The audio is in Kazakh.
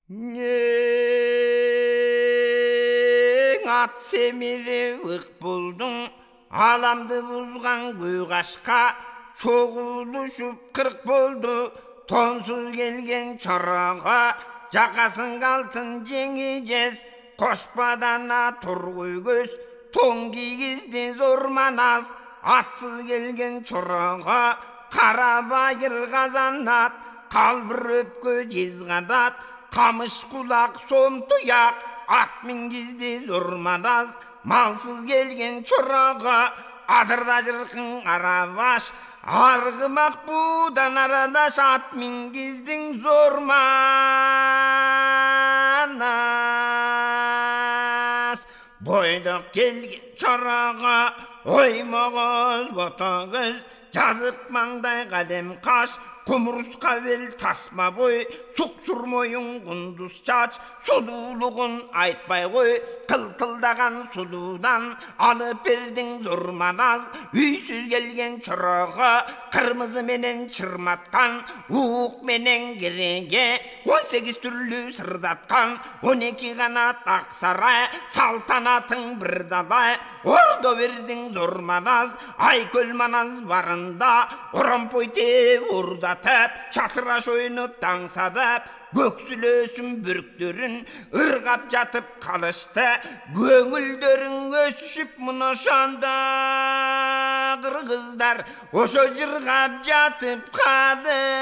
At semiri ık buldun, alamdı buzgan kuygaşka, çoğuluşup kırk boldu, tonsuz gelgen çorağa, jakasın altın jеңijez, koşpadana turguy göz, ton kiygizdi zor manaz, atsız gelgen çorağa, kara bayır kazanat, kalbir öpkö jizgadat, kamış kulak som tuyak, at mingizdi zor manaz, malsız gelgen çorağa, adırda jırkın aravaş, argımak budan aradaş, at mingizdin zor manaz. Boyduk gelgen çorağa, oymağız botağız, жазық маңдай қалем қаш, құмырсқа бел тасма бой, сұқсұр мойын құндыз шач, сұлулығын айтпай қой, қылтылдаған сұлудан алып бердің зор маназ, үйсіз келген чырағы, қырмызы менен чырматқан, уық менен кереге, 18 түрлі сырдатқан, 12 қанат ақсарай, салтанатың бір далай, ордо бердің зор маназ, айкөл маназ барын Орампой теп, ұрдатып, чатыраш ойынып, таңсадып, көксілөсін бүріктерін ырғап жатып қалышты, көңілдерін өсішіп мұнашанда қырғыздар ошо жырғап жатып қадыштыңа.